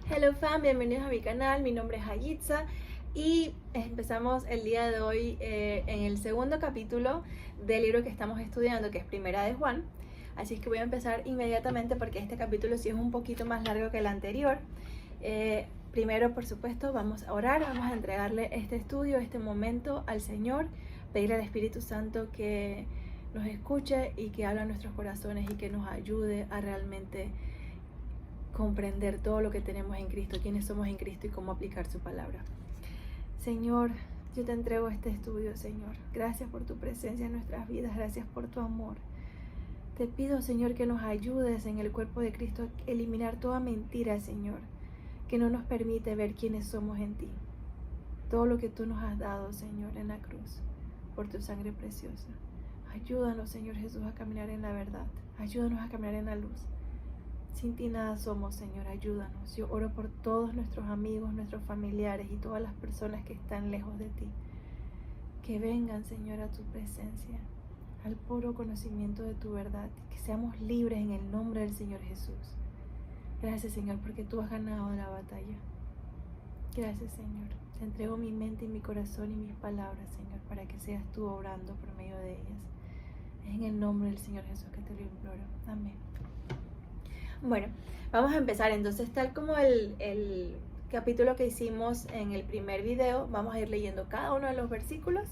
Hello fam, bienvenidos a mi canal, mi nombre es Ayitza y empezamos el día de hoy en el segundo capítulo del libro que estamos estudiando, que es Primera de Juan. Así es que voy a empezar inmediatamente porque este capítulo sí es un poquito más largo que el anterior. Primero, por supuesto, vamos a orar, vamos a entregarle este estudio, este momento al Señor, pedirle al Espíritu Santo que nos escuche y que hable a nuestros corazones y que nos ayude a realmente comprender todo lo que tenemos en Cristo, quiénes somos en Cristo y cómo aplicar su palabra. Señor, yo te entrego este estudio, Señor. Gracias por tu presencia en nuestras vidas, gracias por tu amor. Te pido, Señor, que nos ayudes en el cuerpo de Cristo a eliminar toda mentira, Señor, que no nos permite ver quiénes somos en ti. Todo lo que tú nos has dado, Señor, en la cruz, por tu sangre preciosa. Ayúdanos, Señor Jesús, a caminar en la verdad. Ayúdanos a caminar en la luz. Sin ti nada somos, Señor, ayúdanos. Yo oro por todos nuestros amigos, nuestros familiares y todas las personas que están lejos de ti. Que vengan, Señor, a tu presencia, al puro conocimiento de tu verdad. Que seamos libres en el nombre del Señor Jesús. Gracias, Señor, porque tú has ganado la batalla. Gracias, Señor. Te entrego mi mente y mi corazón y mis palabras, Señor, para que seas tú obrando por medio de ellas. Es en el nombre del Señor Jesús que te lo imploro. Amén. Bueno, vamos a empezar. Entonces, tal como el capítulo que hicimos en el primer video, vamos a ir leyendo cada uno de los versículos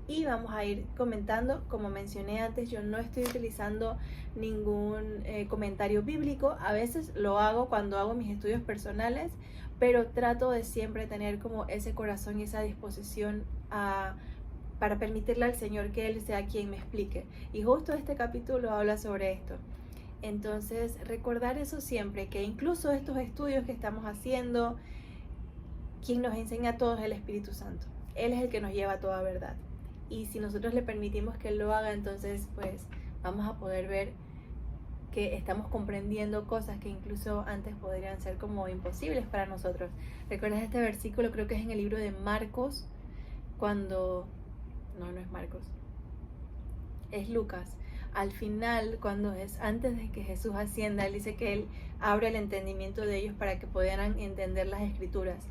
y vamos a ir comentando. Como mencioné antes, yo no estoy utilizando ningún comentario bíblico. A veces lo hago cuando hago mis estudios personales, pero trato de siempre tener como ese corazón y esa disposición para permitirle al Señor que Él sea quien me explique. Y justo este capítulo habla sobre esto. Entonces, recordar eso siempre, que incluso estos estudios que estamos haciendo, quien nos enseña a todos es el Espíritu Santo. Él es el que nos lleva a toda verdad. Y si nosotros le permitimos que Él lo haga, entonces pues vamos a poder ver que estamos comprendiendo cosas que incluso antes podrían ser como imposibles para nosotros. ¿Recuerdas este versículo? Creo que es en el libro de Marcos, cuando... No es Marcos. Es Lucas. Al final, cuando es antes de que Jesús ascienda, Él dice que Él abre el entendimiento de ellos para que pudieran entender las Escrituras.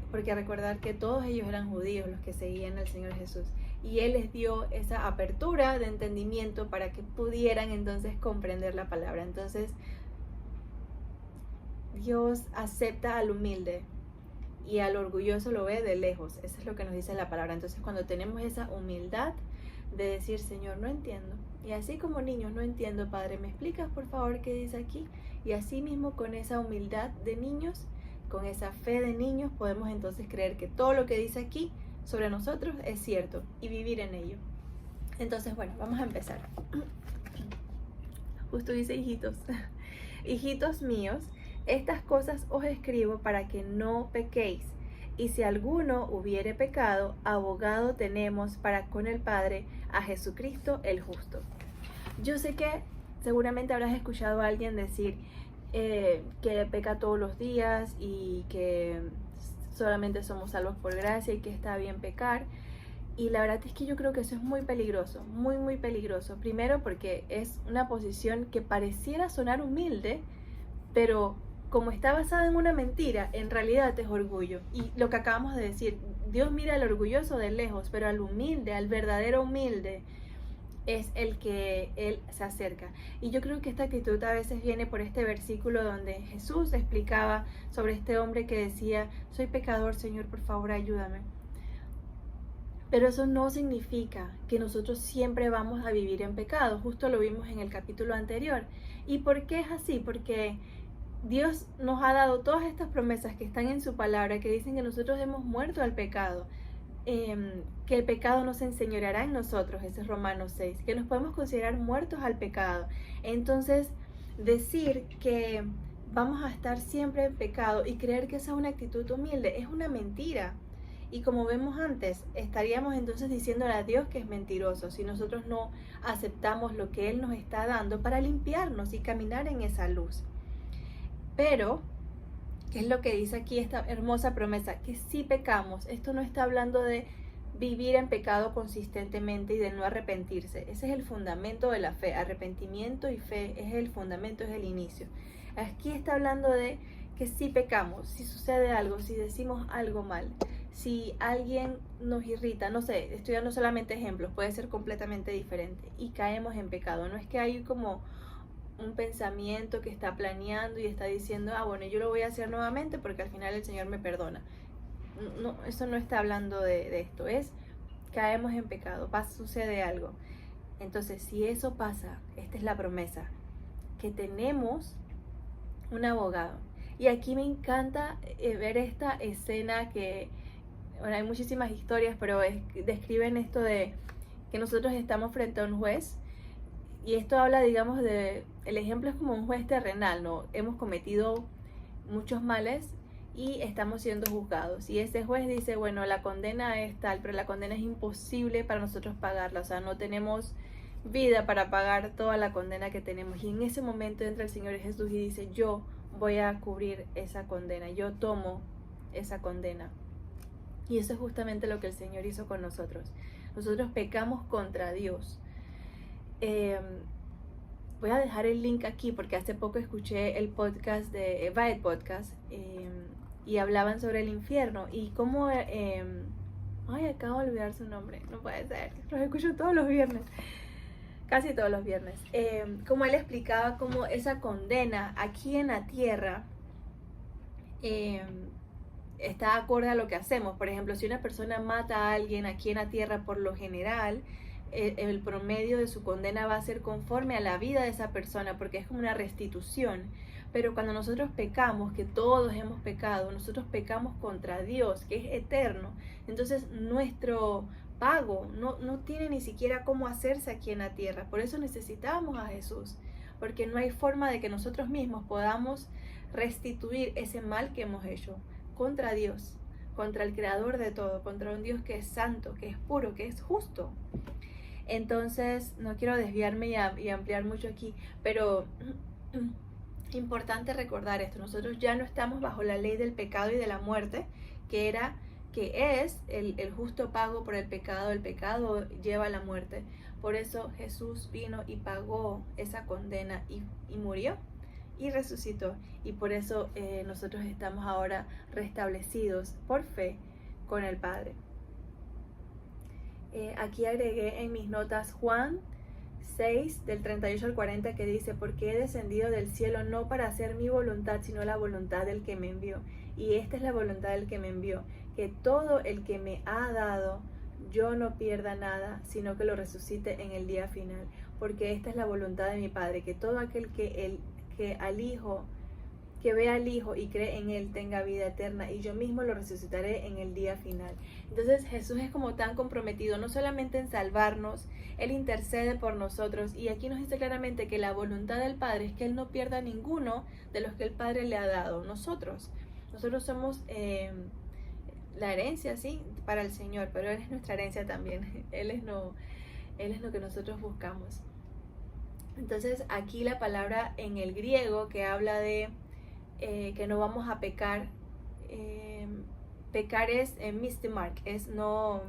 Porque recordar que todos ellos eran judíos los que seguían al Señor Jesús. Y Él les dio esa apertura de entendimiento para que pudieran entonces comprender la palabra. Entonces, Dios acepta al humilde y al orgulloso lo ve de lejos. Eso es lo que nos dice la palabra. Entonces, cuando tenemos esa humildad de decir, Señor, no entiendo. Y así como niños, no entiendo, Padre, ¿me explicas por favor qué dice aquí? Y así mismo con esa humildad de niños, con esa fe de niños, podemos entonces creer que todo lo que dice aquí sobre nosotros es cierto y vivir en ello. Entonces, bueno, vamos a empezar. Justo dice hijitos. Hijitos míos, estas cosas os escribo para que no pequéis. Y si alguno hubiere pecado, abogado tenemos para con el Padre, a Jesucristo el justo. Yo sé que seguramente habrás escuchado a alguien decir que peca todos los días y que solamente somos salvos por gracia y que está bien pecar. Y la verdad es que yo creo que eso es muy peligroso, muy, muy peligroso. Primero porque es una posición que pareciera sonar humilde, pero como está basada en una mentira, en realidad es orgullo. Y lo que acabamos de decir, Dios mira al orgulloso de lejos, pero al humilde, al verdadero humilde, es el que Él se acerca. Y yo creo que esta actitud a veces viene por este versículo donde Jesús explicaba sobre este hombre que decía, soy pecador, Señor, por favor, ayúdame. Pero eso no significa que nosotros siempre vamos a vivir en pecado. Justo lo vimos en el capítulo anterior. ¿Y por qué es así? Porque Dios nos ha dado todas estas promesas que están en su palabra, que dicen que nosotros hemos muerto al pecado, que el pecado no se enseñoreará en nosotros, ese es Romanos 6, que nos podemos considerar muertos al pecado. Entonces, decir que vamos a estar siempre en pecado y creer que esa es una actitud humilde es una mentira. Y como vemos antes, estaríamos entonces diciéndole a Dios que es mentiroso si nosotros no aceptamos lo que Él nos está dando para limpiarnos y caminar en esa luz. Pero, ¿qué es lo que dice aquí esta hermosa promesa? Que si pecamos, esto no está hablando de vivir en pecado consistentemente y de no arrepentirse. Ese es el fundamento de la fe. Arrepentimiento y fe es el fundamento, es el inicio. Aquí está hablando de que si pecamos, si sucede algo, si decimos algo mal, si alguien nos irrita, no sé, estoy dando solamente ejemplos, puede ser completamente diferente, y caemos en pecado. No es que hay como un pensamiento que está planeando y está diciendo, bueno, yo lo voy a hacer nuevamente porque al final el Señor me perdona. No, eso no está hablando de esto, es caemos en pecado, sucede algo. Entonces, si eso pasa, esta es la promesa, que tenemos un abogado. Y aquí me encanta ver esta escena que, bueno, hay muchísimas historias, pero describen esto de que nosotros estamos frente a un juez. Y esto habla, digamos, el ejemplo es como un juez terrenal, ¿no? Hemos cometido muchos males y estamos siendo juzgados. Y ese juez dice, bueno, la condena es tal, pero la condena es imposible para nosotros pagarla. O sea, no tenemos vida para pagar toda la condena que tenemos. Y en ese momento entra el Señor Jesús y dice, yo voy a cubrir esa condena, yo tomo esa condena. Y eso es justamente lo que el Señor hizo con nosotros. Nosotros pecamos contra Dios. Voy a dejar el link aquí porque hace poco escuché el podcast de Vibe Podcast y hablaban sobre el infierno y cómo acabo de olvidar su nombre, no puede ser, los escucho todos los viernes, casi todos los viernes. Como él explicaba cómo esa condena aquí en la tierra está acorde a lo que hacemos. Por ejemplo, si una persona mata a alguien aquí en la tierra, por lo general el promedio de su condena va a ser conforme a la vida de esa persona, porque es como una restitución. Pero cuando nosotros pecamos, que todos hemos pecado, nosotros pecamos contra Dios, que es eterno, entonces nuestro pago no tiene ni siquiera cómo hacerse aquí en la tierra. Por eso necesitamos a Jesús, porque no hay forma de que nosotros mismos podamos restituir ese mal que hemos hecho contra Dios, contra el creador de todo, contra un Dios que es santo, que es puro, que es justo. Entonces, no quiero desviarme y ampliar mucho aquí, pero importante recordar esto. Nosotros ya no estamos bajo la ley del pecado y de la muerte, que es el justo pago por el pecado. El pecado lleva a la muerte. Por eso Jesús vino y pagó esa condena y murió y resucitó. Y por eso nosotros estamos ahora restablecidos por fe con el Padre. Aquí agregué en mis notas Juan 6, del 38 al 40, que dice, porque he descendido del cielo no para hacer mi voluntad, sino la voluntad del que me envió. Y esta es la voluntad del que me envió, que todo el que me ha dado, yo no pierda nada, sino que lo resucite en el día final. Porque esta es la voluntad de mi Padre, que todo aquel que vea al Hijo y cree en Él tenga vida eterna, y yo mismo lo resucitaré en el día final. Entonces Jesús es como tan comprometido, no solamente en salvarnos, Él intercede por nosotros, y aquí nos dice claramente que la voluntad del Padre es que Él no pierda ninguno de los que el Padre le ha dado. Nosotros somos la herencia, sí, para el Señor, pero Él es nuestra herencia también. Él es lo que nosotros buscamos. Entonces aquí la palabra en el griego que habla de que no vamos a pecar, pecar es miss the mark, es no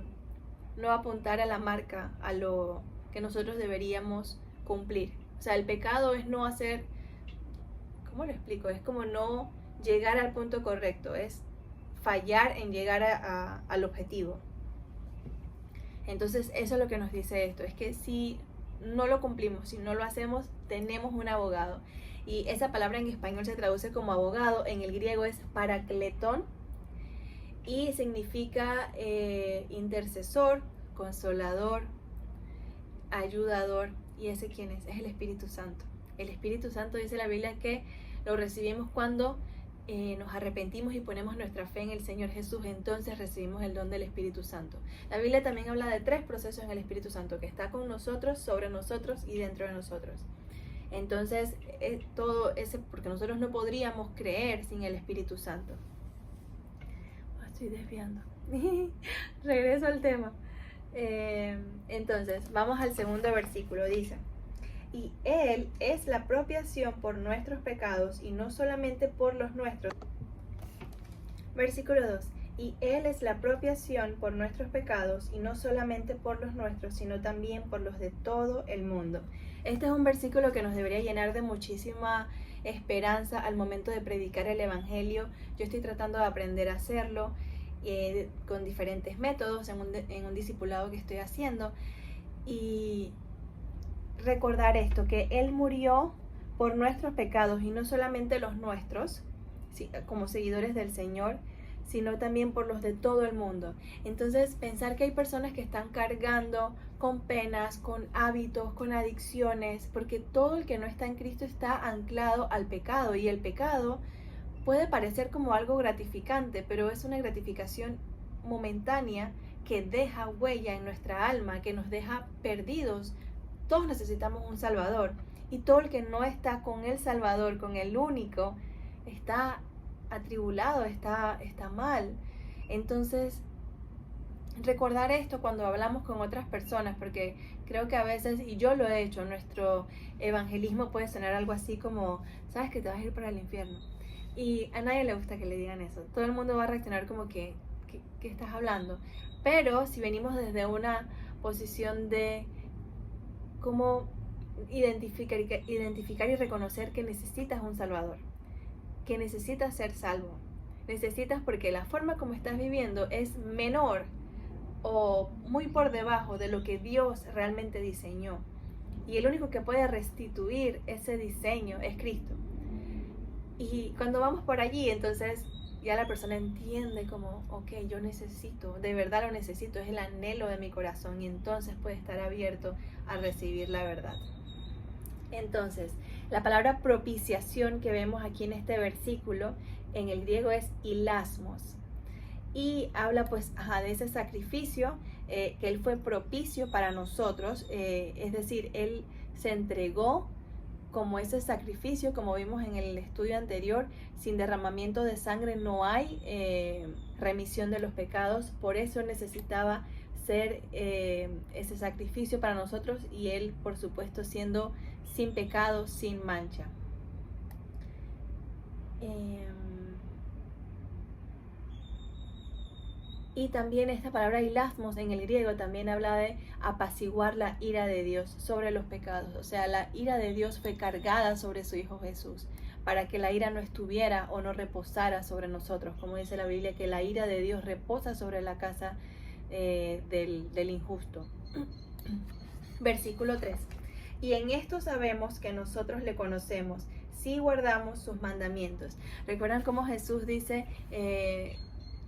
apuntar a la marca, a lo que nosotros deberíamos cumplir. O sea, el pecado es no hacer, ¿cómo lo explico? Es como no llegar al punto correcto, es fallar en llegar al objetivo. Entonces eso es lo que nos dice esto, es que si no lo cumplimos, si no lo hacemos, tenemos un abogado. Y esa palabra en español se traduce como abogado, en el griego es parakleton y significa intercesor, consolador, ayudador. ¿Y ese quién es? Es el Espíritu Santo. El Espíritu Santo, dice la Biblia, que lo recibimos cuando nos arrepentimos y ponemos nuestra fe en el Señor Jesús. Entonces recibimos el don del Espíritu Santo. La Biblia también habla de 3 procesos en el Espíritu Santo, que está con nosotros, sobre nosotros y dentro de nosotros. Entonces, todo ese, porque nosotros no podríamos creer sin el Espíritu Santo. Estoy desviando. Regreso al tema. Entonces, vamos al segundo versículo. Dice, y Él es la propiciación por nuestros pecados y no solamente por los nuestros. Versículo 2. Y Él es la propiciación por nuestros pecados y no solamente por los nuestros, sino también por los de todo el mundo. Este es un versículo que nos debería llenar de muchísima esperanza al momento de predicar el evangelio. Yo estoy tratando de aprender a hacerlo con diferentes métodos en un discipulado que estoy haciendo, y recordar esto, que Él murió por nuestros pecados, y no solamente los nuestros, ¿sí?, como seguidores del Señor, sino también por los de todo el mundo. Entonces, pensar que hay personas que están cargando con penas, con hábitos, con adicciones, porque todo el que no está en Cristo está anclado al pecado, y el pecado puede parecer como algo gratificante, pero es una gratificación momentánea que deja huella en nuestra alma, que nos deja perdidos. Todos necesitamos un Salvador, y todo el que no está con el Salvador, con el único, está atribulado, está mal. Entonces, recordar esto cuando hablamos con otras personas, porque creo que a veces, y yo lo he hecho, nuestro evangelismo puede sonar algo así como, sabes que te vas a ir para el infierno, y a nadie le gusta que le digan eso. Todo el mundo va a reaccionar como que ¿qué estás hablando? Pero si venimos desde una posición de cómo identificar y reconocer que necesitas un Salvador, que necesitas ser salvo, necesitas, porque la forma como estás viviendo es menor o muy por debajo de lo que Dios realmente diseñó, y el único que puede restituir ese diseño es Cristo. Y cuando vamos por allí, entonces ya la persona entiende como, ok, yo necesito, de verdad lo necesito, es el anhelo de mi corazón, y entonces puede estar abierto a recibir la verdad. Entonces, la palabra propiciación que vemos aquí en este versículo, en el griego es hilasmos, y habla pues de ese sacrificio, que Él fue propicio para nosotros, es decir, Él se entregó como ese sacrificio, como vimos en el estudio anterior. Sin derramamiento de sangre no hay remisión de los pecados, por eso necesitaba ser ese sacrificio para nosotros, y Él, por supuesto, siendo sin pecado, sin mancha. Y también esta palabra hilasmos en el griego también habla de apaciguar la ira de Dios sobre los pecados. O sea, la ira de Dios fue cargada sobre su Hijo Jesús, para que la ira no estuviera o no reposara sobre nosotros. Como dice la Biblia, que la ira de Dios reposa sobre la casa del injusto. Versículo 3. Y en esto sabemos que nosotros le conocemos, si guardamos sus mandamientos. ¿Recuerdan cómo Jesús dice,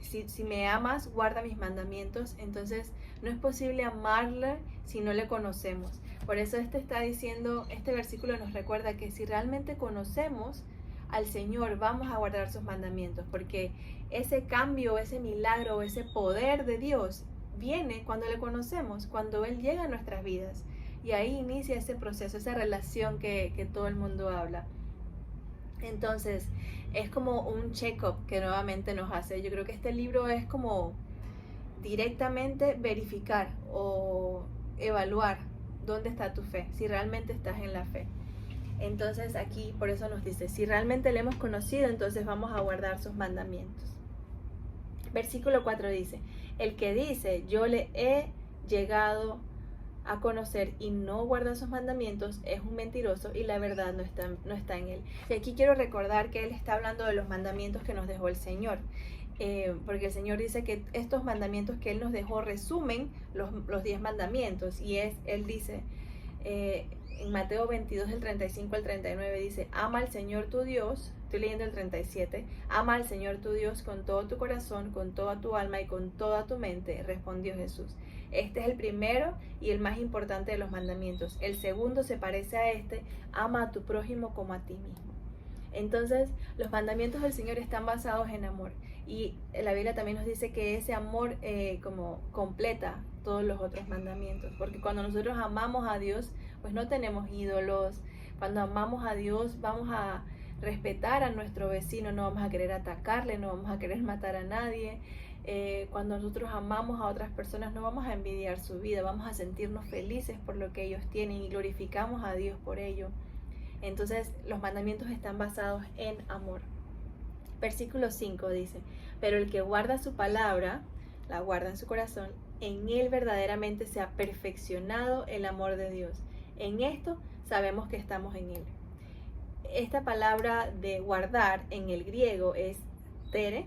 si me amas, guarda mis mandamientos? Entonces, no es posible amarle si no le conocemos. Por eso está diciendo, este versículo nos recuerda que si realmente conocemos al Señor, vamos a guardar sus mandamientos, porque ese cambio, ese milagro, ese poder de Dios viene cuando le conocemos, cuando Él llega a nuestras vidas. Y ahí inicia ese proceso, esa relación que todo el mundo habla. Entonces, es como un check-up que nuevamente nos hace. Yo creo que este libro es como directamente verificar o evaluar dónde está tu fe, si realmente estás en la fe. Entonces aquí por eso nos dice, si realmente le hemos conocido, entonces vamos a guardar sus mandamientos. Versículo 4 dice, el que dice, yo le he llegado a conocer y no guarda sus mandamientos, es un mentiroso, y la verdad no está en él. Y aquí quiero recordar que él está hablando de los mandamientos que nos dejó el Señor, porque el Señor dice que estos mandamientos que Él nos dejó resumen los 10 mandamientos, y Él dice en Mateo 22, del 35 al 39, dice, ama al Señor tu Dios. Estoy leyendo el 37. Ama al Señor tu Dios con todo tu corazón, con toda tu alma y con toda tu mente, respondió Jesús. Este es el primero y el más importante de los mandamientos. El segundo se parece a este, ama a tu prójimo como a ti mismo. Entonces, los mandamientos del Señor están basados en amor, y la Biblia también nos dice que ese amor como completa todos los otros mandamientos, porque cuando nosotros amamos a Dios, pues no tenemos ídolos. Cuando amamos a Dios, vamos a respetar a nuestro vecino, no vamos a querer atacarle, no vamos a querer matar a nadie. Cuando nosotros amamos a otras personas, no vamos a envidiar su vida, vamos a sentirnos felices por lo que ellos tienen y glorificamos a Dios por ello. Entonces, los mandamientos están basados en amor. Versículo 5 dice, pero el que guarda su palabra, la guarda en su corazón, en él verdaderamente se ha perfeccionado el amor de Dios. En esto sabemos que estamos en él. esta palabra de guardar en el griego es tere,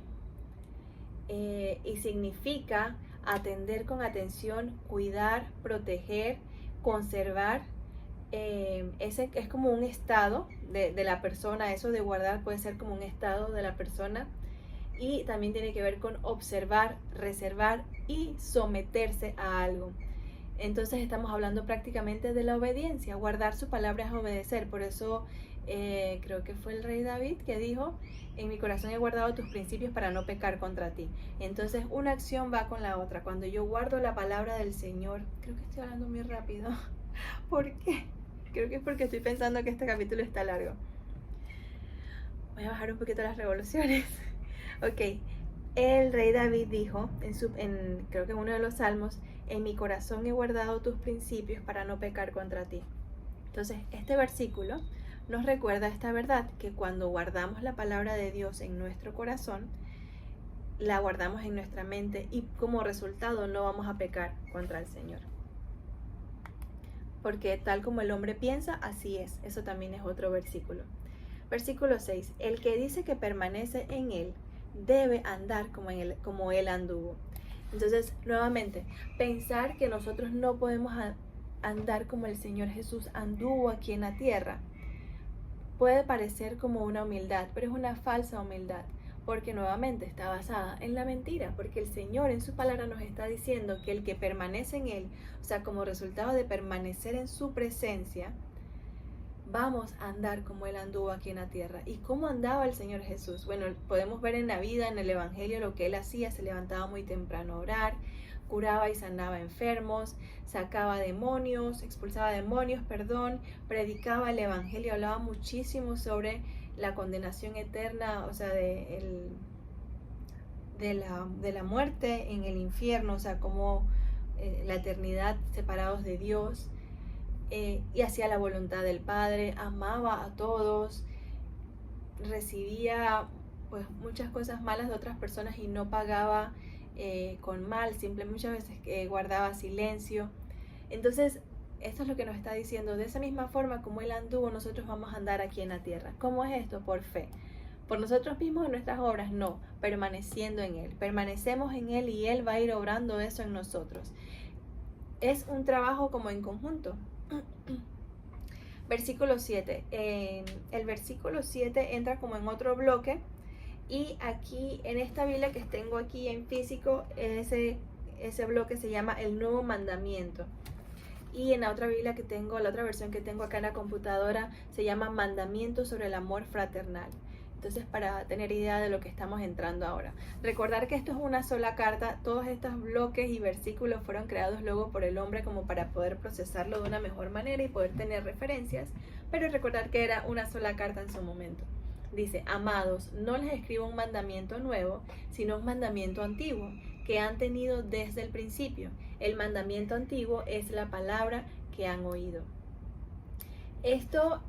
y significa atender con atención, cuidar, proteger, conservar. Ese es como un estado de la persona. Eso de guardar puede ser como un estado de la persona, y también tiene que ver con observar, reservar y someterse a algo. Entonces estamos hablando prácticamente de la obediencia. Guardar su palabra es obedecer. Por eso creo que fue el rey David que dijo: en mi corazón he guardado tus principios para no pecar contra ti. Entonces una acción va con la otra. Cuando yo guardo la palabra del Señor, creo que estoy hablando muy rápido. ¿Por qué? Creo que es porque estoy pensando que este capítulo está largo. Voy a bajar un poquito las revoluciones. Ok, el rey David dijo, creo que en uno de los salmos: en mi corazón he guardado tus principios para no pecar contra ti. Entonces, este versículo nos recuerda esta verdad, que cuando guardamos la palabra de Dios en nuestro corazón, la guardamos en nuestra mente, y como resultado no vamos a pecar contra el Señor. Porque tal como el hombre piensa, así es. Eso también es otro versículo. Versículo 6. El que dice que permanece en él debe andar como él anduvo. Entonces, nuevamente, pensar que nosotros no podemos andar como el Señor Jesús anduvo aquí en la tierra puede parecer como una humildad, pero es una falsa humildad, porque nuevamente está basada en la mentira, porque el Señor en su palabra nos está diciendo que el que permanece en Él, o sea, como resultado de permanecer en su presencia, vamos a andar como Él anduvo aquí en la tierra. ¿Y cómo andaba el Señor Jesús? Bueno, podemos ver en la vida, en el Evangelio, lo que Él hacía. Se levantaba muy temprano a orar, curaba y sanaba enfermos, sacaba demonios, expulsaba demonios, predicaba el Evangelio, hablaba muchísimo sobre la condenación eterna, o sea, de la muerte en el infierno, o sea, como la eternidad separados de Dios. Y hacía la voluntad del Padre, amaba a todos, recibía pues muchas cosas malas de otras personas y no pagaba con mal, simplemente muchas veces guardaba silencio. Entonces, esto es lo que nos está diciendo: de esa misma forma como Él anduvo, nosotros vamos a andar aquí en la tierra. ¿Cómo es esto? Por fe. Por nosotros mismos en nuestras obras, no, permaneciendo en Él. Permanecemos en Él y Él va a ir obrando eso en nosotros. Es un trabajo como en conjunto. Versículo 7. El versículo 7 entra como en otro bloque, y aquí en esta Biblia que tengo aquí en físico, ese bloque se llama el nuevo mandamiento. Y en la otra Biblia que tengo, la otra versión que tengo acá en la computadora, se llama mandamiento sobre el amor fraternal. Entonces, para tener idea de lo que estamos entrando ahora, recordar que esto es una sola carta. Todos estos bloques y versículos fueron creados luego por el hombre como para poder procesarlo de una mejor manera y poder tener referencias, pero recordar que era una sola carta en su momento. Dice: amados, no les escribo un mandamiento nuevo, sino un mandamiento antiguo, que han tenido desde el principio. El mandamiento antiguo es la palabra que han oído. Esto,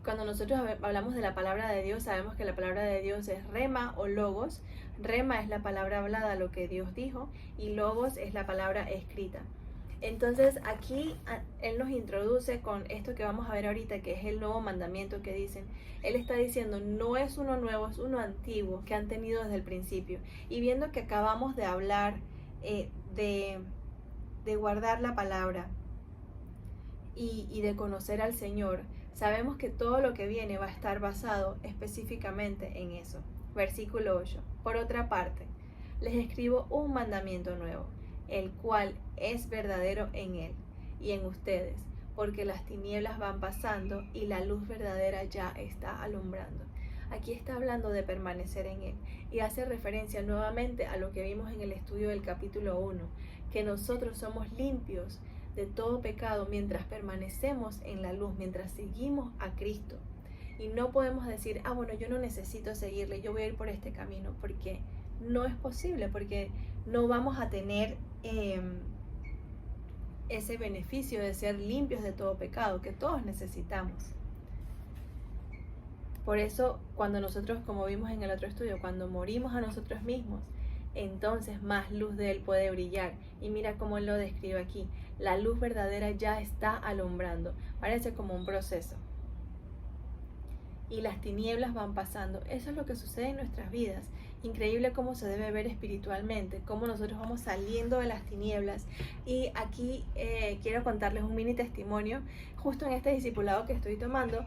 cuando nosotros hablamos de la palabra de Dios, sabemos que la palabra de Dios es rema o logos. Rema es la palabra hablada, lo que Dios dijo, y logos es la palabra escrita. Entonces aquí Él nos introduce con esto que vamos a ver ahorita, que es el nuevo mandamiento que dicen. Él está diciendo: no es uno nuevo, es uno antiguo que han tenido desde el principio. Y viendo que acabamos de hablar de guardar la palabra y de conocer al Señor, sabemos que todo lo que viene va a estar basado específicamente en eso. Versículo 8. Por otra parte, les escribo un mandamiento nuevo, el cual es verdadero en Él y en ustedes, porque las tinieblas van pasando y la luz verdadera ya está alumbrando. Aquí está hablando de permanecer en Él, y hace referencia nuevamente a lo que vimos en el estudio del capítulo 1, que nosotros somos limpios de todo pecado mientras permanecemos en la luz, mientras seguimos a Cristo. Y no podemos decir: bueno, yo no necesito seguirle, yo voy a ir por este camino, porque no es posible, porque no vamos a tener ese beneficio de ser limpios de todo pecado que todos necesitamos. Por eso, cuando nosotros, como vimos en el otro estudio, cuando morimos a nosotros mismos, entonces más luz de Él puede brillar. Y mira cómo Él lo describe aquí: la luz verdadera ya está alumbrando. Parece como un proceso. y las tinieblas van pasando. Eso es lo que sucede en nuestras vidas. Increíble cómo se debe ver espiritualmente, cómo nosotros vamos saliendo de las tinieblas. Y aquí quiero contarles un mini testimonio. Justo en este discipulado que estoy tomando,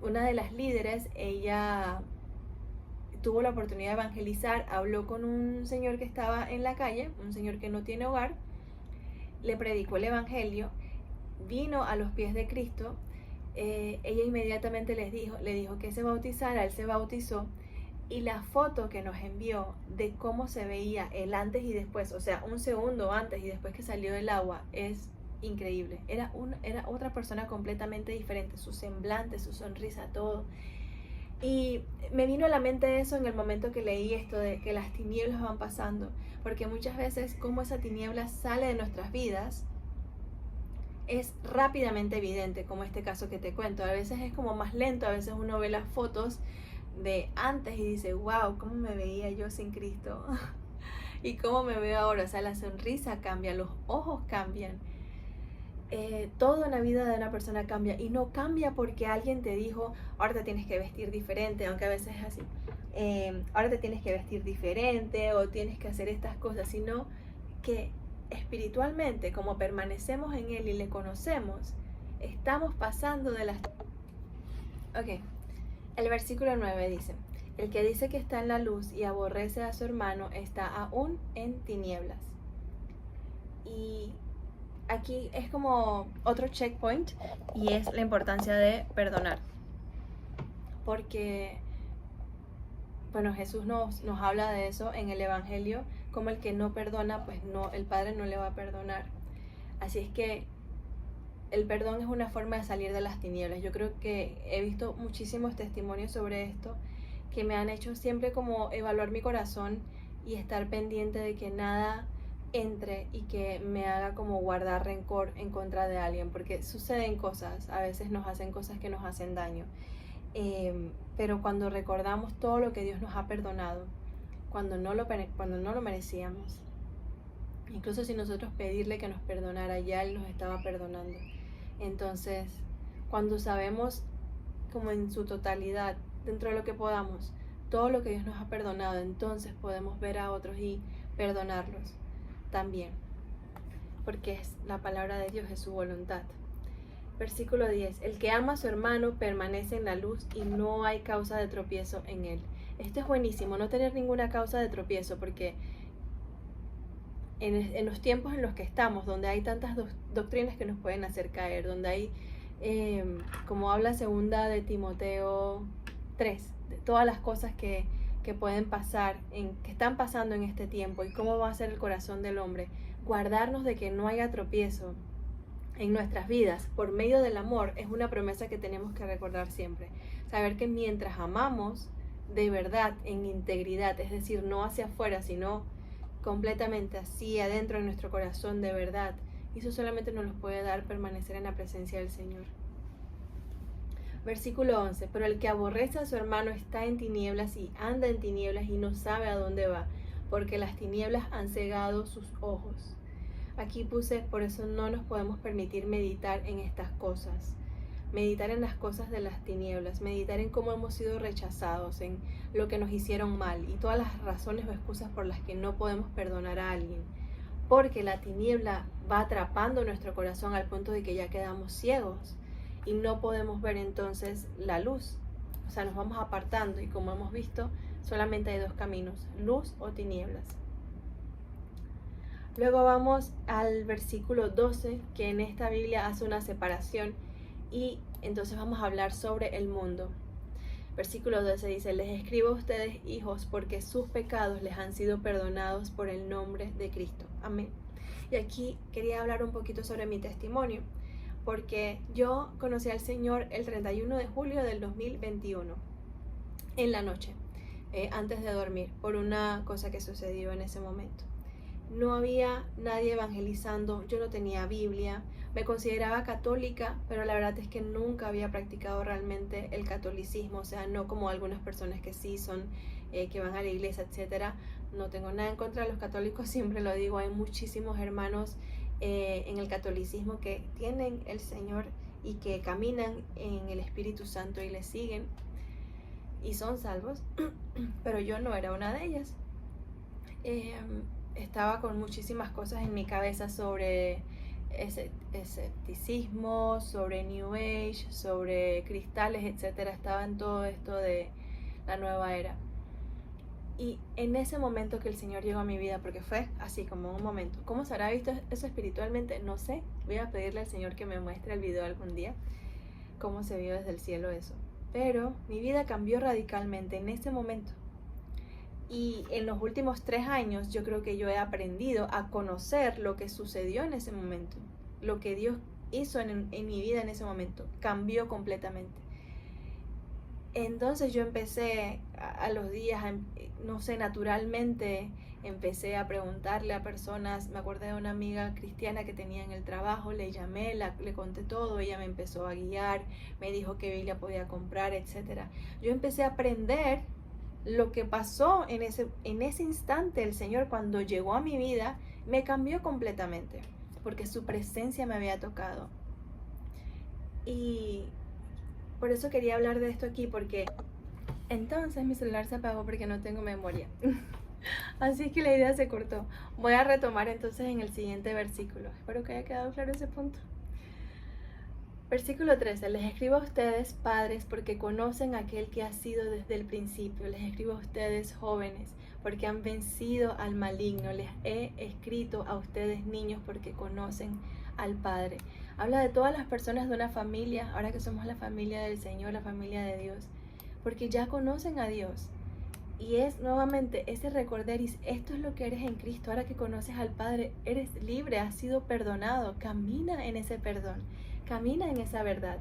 una de las líderes, ella tuvo la oportunidad de evangelizar, habló con un señor que estaba en la calle, un señor que no tiene hogar, le predicó el evangelio, vino a los pies de Cristo. Ella inmediatamente le dijo que se bautizara, él se bautizó, y la foto que nos envió de cómo se veía el antes y después, o sea, un segundo antes y después que salió del agua, es increíble. Era otra persona completamente diferente, su semblante, su sonrisa, todo. Y me vino a la mente eso en el momento que leí esto de que las tinieblas van pasando, porque muchas veces como esa tiniebla sale de nuestras vidas es rápidamente evidente, como este caso que te cuento. A veces es como más lento, a veces uno ve las fotos de antes y dice, wow, ¿cómo me veía yo sin Cristo? Y cómo me veo ahora, o sea, la sonrisa cambia, los ojos cambian. Todo en la vida de una persona cambia, y no cambia porque alguien te dijo, ahora te tienes que vestir diferente, aunque a veces es así, ahora te tienes que vestir diferente o tienes que hacer estas cosas, sino que espiritualmente, como permanecemos en Él y le conocemos, estamos pasando de las... Ok, el versículo 9 dice, el que dice que está en la luz y aborrece a su hermano está aún en tinieblas. Y aquí es como otro checkpoint, y es la importancia de perdonar. Porque, bueno, Jesús nos habla de eso en el Evangelio, como el que no perdona, pues no, el Padre no le va a perdonar. Así es que el perdón es una forma de salir de las tinieblas. Yo creo que he visto muchísimos testimonios sobre esto que me han hecho siempre como evaluar mi corazón y estar pendiente de que nada entre y que me haga como guardar rencor en contra de alguien, porque suceden cosas, a veces nos hacen cosas que nos hacen daño, pero cuando recordamos todo lo que Dios nos ha perdonado, cuando no lo merecíamos, incluso si nosotros pedirle que nos perdonara, ya Él nos estaba perdonando. Entonces, cuando sabemos como en su totalidad, dentro de lo que podamos, todo lo que Dios nos ha perdonado, entonces podemos ver a otros y perdonarlos también, porque es la palabra de Dios, es su voluntad. Versículo 10, el que ama a su hermano permanece en la luz y no hay causa de tropiezo en él. Esto es buenísimo, no tener ninguna causa de tropiezo, porque en los tiempos en los que estamos, donde hay tantas doctrinas que nos pueden hacer caer, donde hay, como habla segunda de Timoteo 3, de todas las cosas que pueden pasar, que están pasando en este tiempo, y cómo va a ser el corazón del hombre, guardarnos de que no haya tropiezo en nuestras vidas por medio del amor es una promesa que tenemos que recordar siempre. Saber que mientras amamos de verdad, en integridad, es decir, no hacia afuera, sino completamente así adentro de nuestro corazón de verdad, eso solamente nos lo puede dar permanecer en la presencia del Señor. Versículo 11, pero el que aborrece a su hermano está en tinieblas y anda en tinieblas y no sabe a dónde va, porque las tinieblas han cegado sus ojos. Aquí puse, por eso no nos podemos permitir meditar en estas cosas, meditar en las cosas de las tinieblas, meditar en cómo hemos sido rechazados, en lo que nos hicieron mal y todas las razones o excusas por las que no podemos perdonar a alguien, porque la tiniebla va atrapando nuestro corazón al punto de que ya quedamos ciegos y no podemos ver entonces la luz, o sea, nos vamos apartando, y como hemos visto, solamente hay dos caminos, luz o tinieblas. Luego vamos al versículo 12, que en esta Biblia hace una separación, y entonces vamos a hablar sobre el mundo. Versículo 12 dice, les escribo a ustedes, hijos, porque sus pecados les han sido perdonados por el nombre de Cristo. Amén. Y aquí quería hablar un poquito sobre mi testimonio, porque yo conocí al Señor el 31 de julio del 2021, en la noche, antes de dormir, por una cosa que sucedió en ese momento. No había nadie evangelizando, yo no tenía Biblia, me consideraba católica, pero la verdad es que nunca había practicado realmente el catolicismo, o sea, no como algunas personas que sí son, que van a la iglesia, etcétera. No tengo nada en contra de los católicos, siempre lo digo, hay muchísimos hermanos en el catolicismo que tienen el Señor y que caminan en el Espíritu Santo y le siguen y son salvos, pero yo no era una de ellas. Estaba con muchísimas cosas en mi cabeza sobre escepticismo, sobre New Age, sobre cristales, etcétera. Estaba en todo esto de la nueva era. Y en ese momento que el Señor llegó a mi vida, porque fue así como un momento, ¿cómo se habrá visto eso espiritualmente? No sé, voy a pedirle al Señor que me muestre el video algún día, cómo se vio desde el cielo eso. Pero mi vida cambió radicalmente en ese momento. Y en los últimos 3 años yo creo que yo he aprendido a conocer lo que sucedió en ese momento. Lo que Dios hizo en mi vida en ese momento cambió completamente. Entonces yo empecé a los días, no sé, naturalmente empecé a preguntarle a personas. Me acordé de una amiga cristiana que tenía en el trabajo, le llamé, le conté todo, ella me empezó a guiar, me dijo qué Biblia podía comprar, etc. Yo empecé a aprender lo que pasó en ese instante. El Señor, cuando llegó a mi vida, me cambió completamente, porque su presencia me había tocado. Y por eso quería hablar de esto aquí, porque entonces mi celular se apagó porque no tengo memoria. Así que la idea se cortó. Voy a retomar entonces en el siguiente versículo. Espero que haya quedado claro ese punto. Versículo 13. Les escribo a ustedes, padres, porque conocen a aquel que ha sido desde el principio. Les escribo a ustedes, jóvenes, porque han vencido al maligno. Les he escrito a ustedes, niños, porque conocen al Padre. Habla de todas las personas de una familia, ahora que somos la familia del Señor, la familia de Dios, porque ya conocen a Dios. Y es nuevamente ese recordar, y esto es lo que eres en Cristo. Ahora que conoces al Padre, eres libre, has sido perdonado. Camina en ese perdón, camina en esa verdad.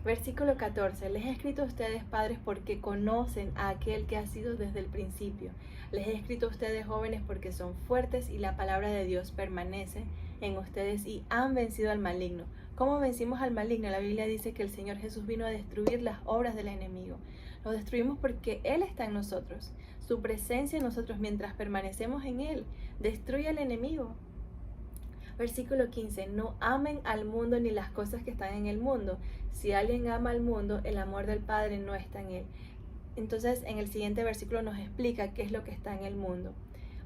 Versículo 14. Les he escrito a ustedes, padres, porque conocen a aquel que ha sido desde el principio. Les he escrito a ustedes, jóvenes, porque son fuertes y la palabra de Dios permanece en ustedes y han vencido al maligno. ¿Cómo vencimos al maligno? La Biblia dice que el Señor Jesús vino a destruir las obras del enemigo. Lo destruimos porque Él está en nosotros. Su presencia en nosotros, mientras permanecemos en Él, destruye al enemigo. Versículo 15. No amen al mundo ni las cosas que están en el mundo. Si alguien ama al mundo, el amor del Padre no está en él. Entonces, en el siguiente versículo nos explica qué es lo que está en el mundo.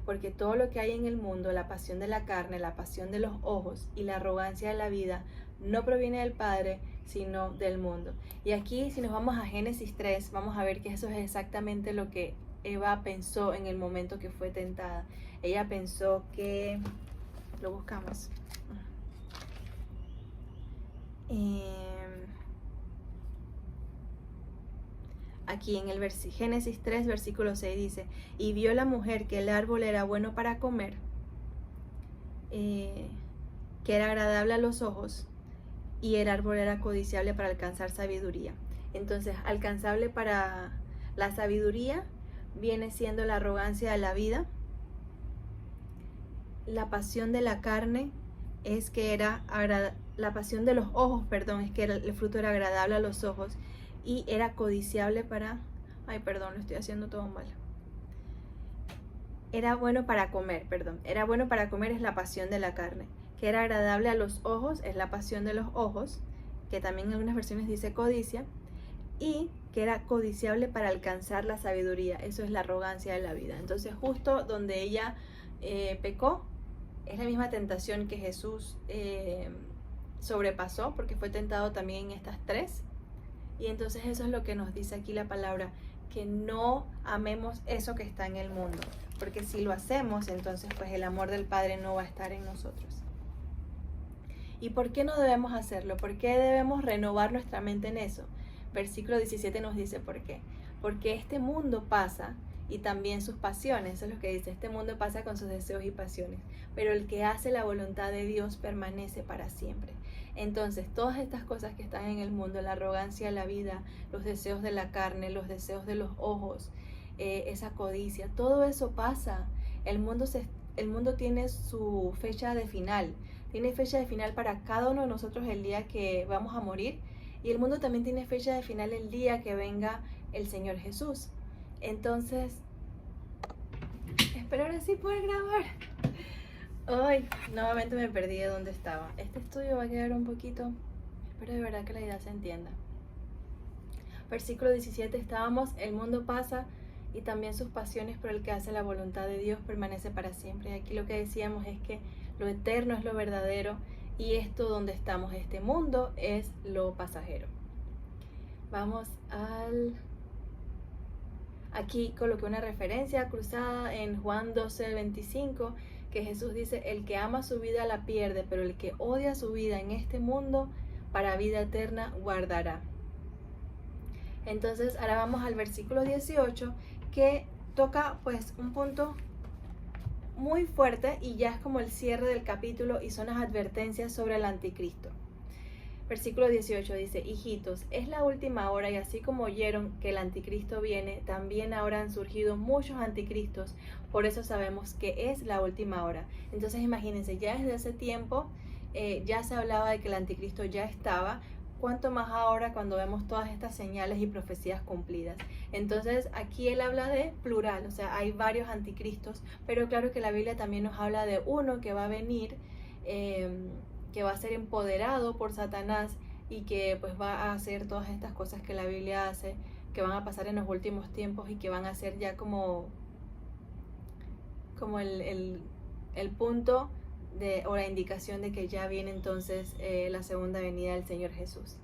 Porque todo lo que hay en el mundo, la pasión de la carne, la pasión de los ojos y la arrogancia de la vida, no proviene del Padre, sino del mundo. Y aquí, si nos vamos a Génesis 3, vamos a ver que eso es exactamente lo que Eva pensó en el momento que fue tentada. Ella pensó que... Lo buscamos. Aquí en el Génesis 3, versículo 6 dice: y vio la mujer que el árbol era bueno para comer, que era agradable a los ojos, y el árbol era codiciable para alcanzar sabiduría. Entonces, alcanzable para la sabiduría viene siendo la arrogancia de la vida. La pasión de la carne es que era la pasión de los ojos, perdón, es que el fruto era agradable a los ojos y era codiciable para, lo estoy haciendo todo mal. Era bueno para comer, era bueno para comer es la pasión de la carne, que era agradable a los ojos es la pasión de los ojos, que también en algunas versiones dice codicia, y que era codiciable para alcanzar la sabiduría, eso es la arrogancia de la vida. Entonces justo donde ella pecó, es la misma tentación que Jesús sobrepasó, porque fue tentado también en estas 3. Y entonces eso es lo que nos dice aquí la palabra, que no amemos eso que está en el mundo, porque si lo hacemos, entonces pues el amor del Padre no va a estar en nosotros. ¿Y por qué no debemos hacerlo? ¿Por qué debemos renovar nuestra mente en eso? Versículo 17 nos dice por qué. Porque este mundo pasa y también sus pasiones, eso es lo que dice, este mundo pasa con sus deseos y pasiones, pero el que hace la voluntad de Dios permanece para siempre. Entonces, todas estas cosas que están en el mundo, la arrogancia de la vida, los deseos de la carne, los deseos de los ojos, esa codicia, todo eso pasa. El mundo tiene su fecha de final, tiene fecha de final para cada uno de nosotros el día que vamos a morir, y el mundo también tiene fecha de final el día que venga el Señor Jesús. Entonces, espero ahora sí poder grabar. Ay, nuevamente me perdí de dónde estaba. Este estudio va a quedar un poquito Espero de verdad que la idea se entienda. Versículo 17, estábamos, el mundo pasa y también sus pasiones, pero el que hace la voluntad de Dios permanece para siempre. Y aquí lo que decíamos es que lo eterno es lo verdadero y esto donde estamos, este mundo, es lo pasajero. Vamos al... Aquí coloqué una referencia cruzada en Juan 12:25, que Jesús dice, el que ama su vida la pierde, pero el que odia su vida en este mundo, para vida eterna guardará. Entonces ahora vamos al versículo 18, que toca pues un punto muy fuerte y ya es como el cierre del capítulo y son las advertencias sobre el anticristo. Versículo 18 dice, hijitos, es la última hora y así como oyeron que el anticristo viene, también ahora han surgido muchos anticristos, por eso sabemos que es la última hora. Entonces imagínense, ya desde ese tiempo ya se hablaba de que el anticristo ya estaba, cuánto más ahora cuando vemos todas estas señales y profecías cumplidas. Entonces aquí él habla de plural, o sea, hay varios anticristos, pero claro que la Biblia también nos habla de uno que va a venir, que va a ser empoderado por Satanás y que pues va a hacer todas estas cosas que la Biblia hace, que van a pasar en los últimos tiempos y que van a ser ya como el punto o la indicación de que ya viene entonces la segunda venida del Señor Jesús.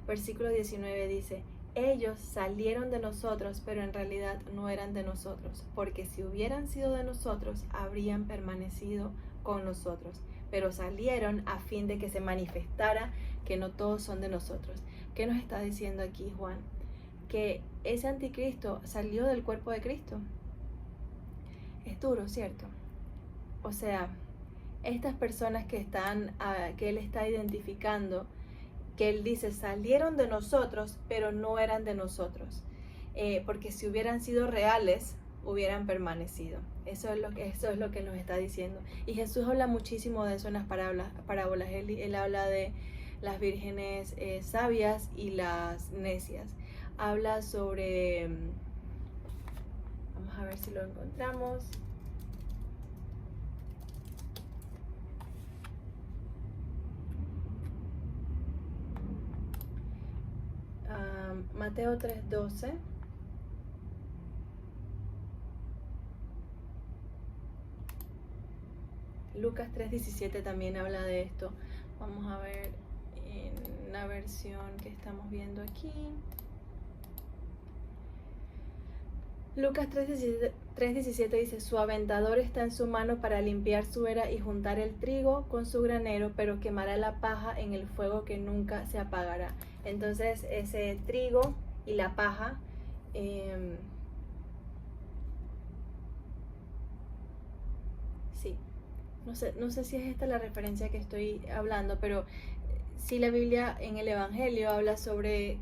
Versículo 19 dice, ellos salieron de nosotros, pero en realidad no eran de nosotros, porque si hubieran sido de nosotros, habrían permanecido con nosotros, pero salieron a fin de que se manifestara que no todos son de nosotros. ¿Qué nos está diciendo aquí Juan? Que ese anticristo salió del cuerpo de Cristo. Es duro, ¿cierto? O sea, estas personas que él está identificando, que él dice salieron de nosotros, pero no eran de nosotros, porque si hubieran sido reales, hubieran permanecido. Eso es lo que nos está diciendo. Y Jesús habla muchísimo de eso en las parábolas. Él habla de las vírgenes sabias y las necias. Habla sobre, vamos a ver si lo encontramos. Mateo 3:12. Lucas 3:17 también habla de esto. Vamos a ver en la versión que estamos viendo aquí. Lucas 3:17 dice, su aventador está en su mano para limpiar su era y juntar el trigo con su granero, pero quemará la paja en el fuego que nunca se apagará. Entonces ese trigo y la paja, sí, no sé si es esta la referencia que estoy hablando, pero sí la Biblia en el Evangelio habla sobre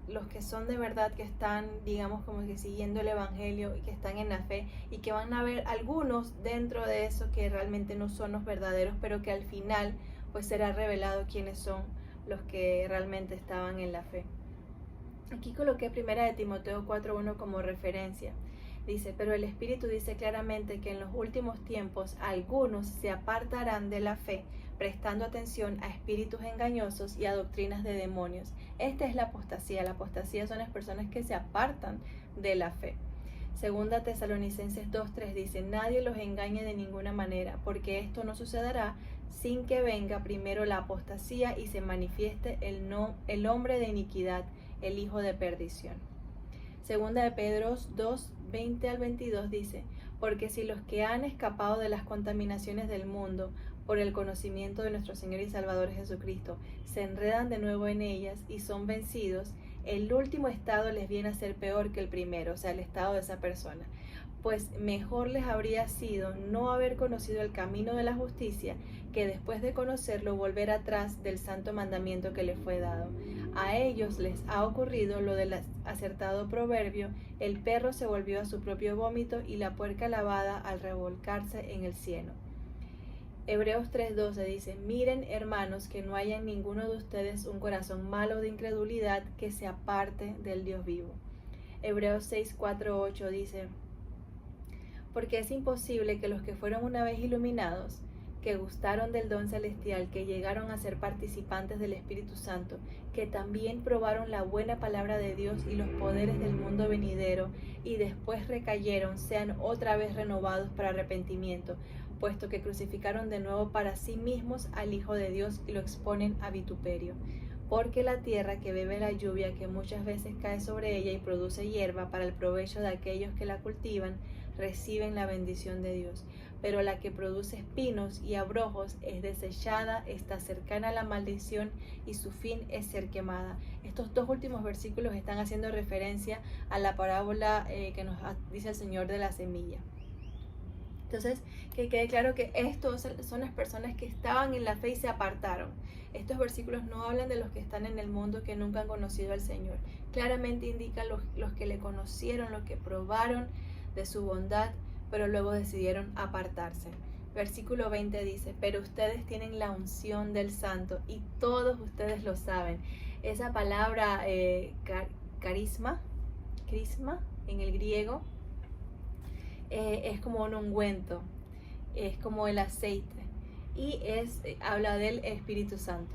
los que son de verdad, que están, digamos, como que siguiendo el Evangelio y que están en la fe, y que van a haber algunos dentro de eso que realmente no son los verdaderos, pero que al final pues será revelado quiénes son los que realmente estaban en la fe. Aquí coloqué 1 de Timoteo 4:1 como referencia. Dice, pero el Espíritu dice claramente que en los últimos tiempos algunos se apartarán de la fe, prestando atención a espíritus engañosos y a doctrinas de demonios. Esta es la apostasía. La apostasía son las personas que se apartan de la fe. Segunda Tesalonicenses 2:3 dice, nadie los engañe de ninguna manera, porque esto no sucederá sin que venga primero la apostasía y se manifieste el hombre de iniquidad, el hijo de perdición. Segunda de Pedro 2:20 al 22 dice, porque si los que han escapado de las contaminaciones del mundo por el conocimiento de nuestro Señor y Salvador Jesucristo se enredan de nuevo en ellas y son vencidos, el último estado les viene a ser peor que el primero, o sea, el estado de esa persona. Pues mejor les habría sido no haber conocido el camino de la justicia que después de conocerlo volver atrás del santo mandamiento que les fue dado. A ellos les ha ocurrido lo del acertado proverbio, el perro se volvió a su propio vómito y la puerca lavada al revolcarse en el cieno. Hebreos 3:12 dice, miren hermanos que no haya en ninguno de ustedes un corazón malo de incredulidad que se aparte del Dios vivo. Hebreos 6:4-8 dice, porque es imposible que los que fueron una vez iluminados que gustaron del don celestial, que llegaron a ser participantes del Espíritu Santo, que también probaron la buena palabra de Dios y los poderes del mundo venidero, y después recayeron, sean otra vez renovados para arrepentimiento, puesto que crucificaron de nuevo para sí mismos al Hijo de Dios y lo exponen a vituperio. Porque la tierra que bebe la lluvia que muchas veces cae sobre ella y produce hierba para el provecho de aquellos que la cultivan, reciben la bendición de Dios. Pero la que produce espinos y abrojos es desechada, está cercana a la maldición y su fin es ser quemada. Estos dos últimos versículos están haciendo referencia a la parábola que nos dice el Señor de la semilla. Entonces, que quede claro que estos son las personas que estaban en la fe y se apartaron. Estos versículos no hablan de los que están en el mundo que nunca han conocido al Señor. Claramente indican los que le conocieron, los que probaron de su bondad, pero luego decidieron apartarse. Versículo 20 dice, pero ustedes tienen la unción del Santo y todos ustedes lo saben. Esa palabra crisma en el griego es como un ungüento, es como el aceite y habla del Espíritu Santo.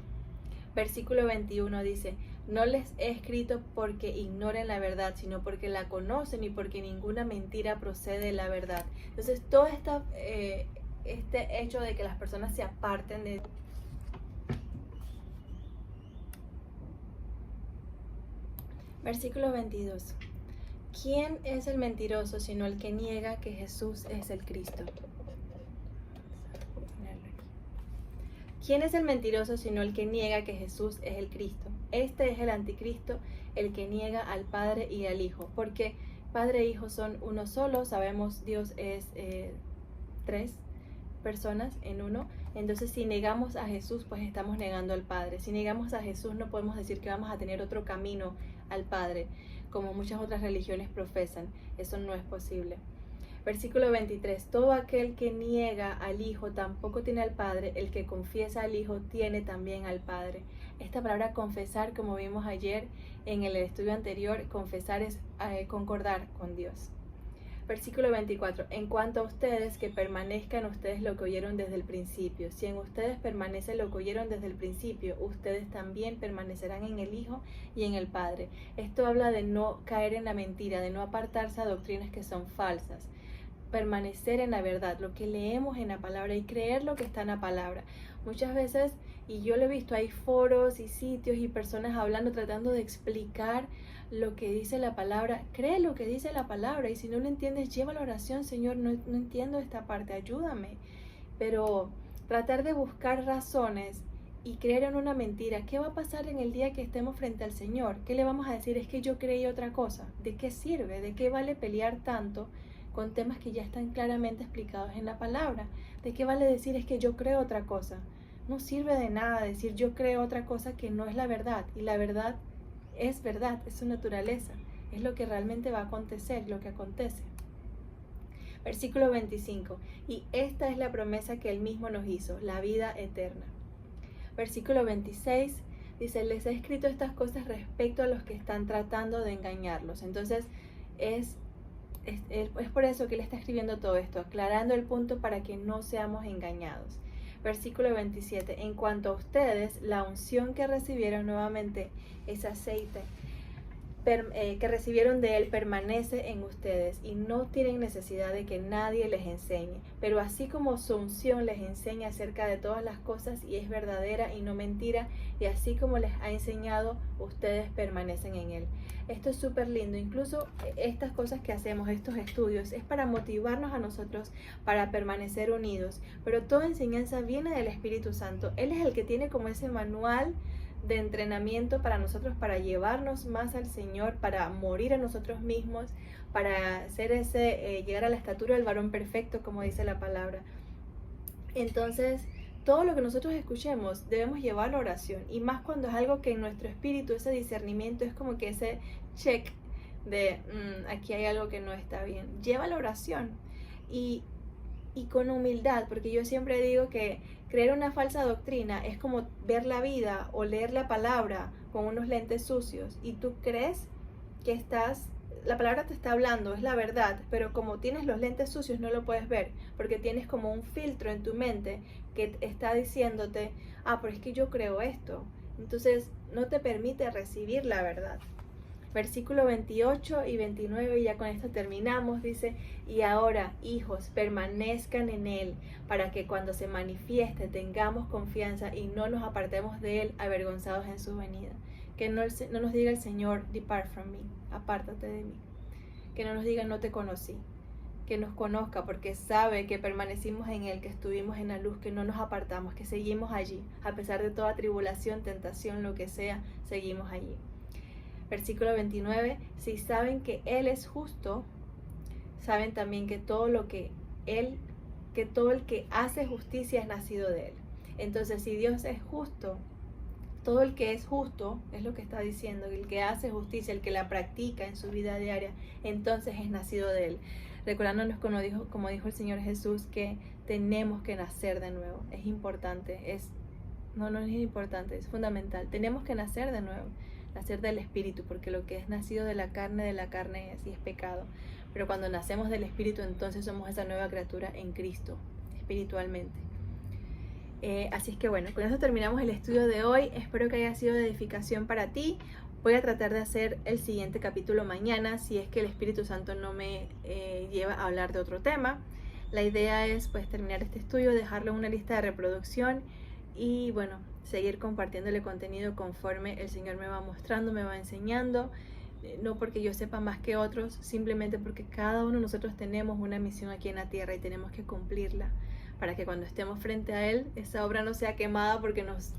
Versículo 21 dice, no les he escrito porque ignoren la verdad, sino porque la conocen y porque ninguna mentira procede de la verdad. Entonces, todo este hecho de que las personas se aparten de... Versículo 22. ¿Quién es el mentiroso sino el que niega que Jesús es el Cristo? ¿Quién es el mentiroso sino el que niega que Jesús es el Cristo? Este es el anticristo, el que niega al Padre y al Hijo, porque Padre e Hijo son uno solo. Sabemos Dios es tres personas en uno. Entonces, si negamos a Jesús, pues estamos negando al Padre. Si negamos a Jesús, no podemos decir que vamos a tener otro camino al Padre, como muchas otras religiones profesan. Eso no es posible. Versículo 23, todo aquel que niega al Hijo tampoco tiene al Padre, el que confiesa al Hijo tiene también al Padre. Esta palabra confesar, como vimos ayer en el estudio anterior, confesar es concordar con Dios. Versículo 24, en cuanto a ustedes, que permanezcan ustedes lo que oyeron desde el principio. Si en ustedes permanece lo que oyeron desde el principio, ustedes también permanecerán en el Hijo y en el Padre. Esto habla de no caer en la mentira, de no apartarse a doctrinas que son falsas. Permanecer en la verdad, lo que leemos en la palabra y creer lo que está en la palabra. Muchas veces, y yo lo he visto, hay foros y sitios y personas hablando, tratando de explicar lo que dice la palabra. Cree lo que dice la palabra y si no lo entiendes, lleva la oración. Señor, no entiendo esta parte, ayúdame. Pero tratar de buscar razones y creer en una mentira, ¿qué va a pasar en el día que estemos frente al Señor? ¿Qué le vamos a decir? Es que yo creí otra cosa. ¿De qué sirve? ¿De qué vale pelear tanto con temas que ya están claramente explicados en la palabra? ¿De qué vale decir es que yo creo otra cosa? No sirve de nada decir yo creo otra cosa que no es la verdad. Y la verdad, es su naturaleza. Es lo que realmente va a acontecer, lo que acontece. Versículo 25. Y esta es la promesa que Él mismo nos hizo, la vida eterna. Versículo 26. Dice, les he escrito estas cosas respecto a los que están tratando de engañarlos. Entonces, es por eso que Él está escribiendo todo esto, aclarando el punto para que no seamos engañados. Versículo 27, en cuanto a ustedes, la unción que recibieron nuevamente, ese aceite que recibieron de Él permanece en ustedes y no tienen necesidad de que nadie les enseñe. Pero así como su unción les enseña acerca de todas las cosas y es verdadera y no mentira, y así como les ha enseñado, ustedes permanecen en Él. Esto es súper lindo. Incluso estas cosas que hacemos, estos estudios, es para motivarnos a nosotros para permanecer unidos. Pero toda enseñanza viene del Espíritu Santo. Él es el que tiene como ese manual de entrenamiento para nosotros, para llevarnos más al Señor, para morir a nosotros mismos, para hacer llegar a la estatura del varón perfecto, como dice la palabra. Entonces, todo lo que nosotros escuchemos debemos llevar a la oración, y más cuando es algo que en nuestro espíritu, ese discernimiento es como que ese check de aquí hay algo que no está bien. Lleva a la oración y con humildad, porque yo siempre digo que creer una falsa doctrina es como ver la vida o leer la palabra con unos lentes sucios y tú crees que estás la palabra te está hablando, es la verdad, pero como tienes los lentes sucios no lo puedes ver, porque tienes como un filtro en tu mente que está diciéndote, pero es que yo creo esto. Entonces no te permite recibir la verdad. Versículo 28 y 29, y ya con esto terminamos, dice, y ahora, hijos, permanezcan en Él, para que cuando se manifieste tengamos confianza y no nos apartemos de Él avergonzados en su venida. Que no nos diga el Señor, depart from me, apártate de mí. Que no nos diga, no te conocí. Que nos conozca porque sabe que permanecimos en Él, que estuvimos en la luz, que no nos apartamos, que seguimos allí. A pesar de toda tribulación, tentación, lo que sea, seguimos allí. Versículo 29, si saben que Él es justo, saben también que todo el que hace justicia es nacido de Él. Entonces, si Dios es justo, todo el que es justo, es lo que está diciendo, el que hace justicia, el que la practica en su vida diaria, entonces es nacido de Él. Recordándonos como dijo el Señor Jesús, que tenemos que nacer de nuevo. Es importante, no es importante, es fundamental. Tenemos que nacer de nuevo, nacer del Espíritu, porque lo que es nacido de la carne sí es pecado. Pero cuando nacemos del Espíritu, entonces somos esa nueva criatura en Cristo, espiritualmente. Así es que bueno, con eso terminamos el estudio de hoy. Espero que haya sido de edificación para ti. Voy a tratar de hacer el siguiente capítulo mañana, si es que el Espíritu Santo no me lleva a hablar de otro tema. La idea es pues terminar este estudio, dejarlo en una lista de reproducción y bueno, seguir compartiéndole contenido conforme el Señor me va mostrando, me va enseñando. No porque yo sepa más que otros, simplemente porque cada uno de nosotros tenemos una misión aquí en la tierra y tenemos que cumplirla para que cuando estemos frente a Él, esa obra no sea quemada porque nos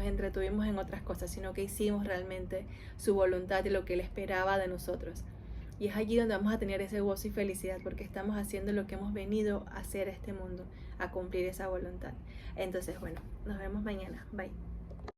entretuvimos en otras cosas, sino que hicimos realmente su voluntad y lo que Él esperaba de nosotros. Y es allí donde vamos a tener ese gozo y felicidad, porque estamos haciendo lo que hemos venido a hacer a este mundo, a cumplir esa voluntad. Entonces, bueno, nos vemos mañana. Bye.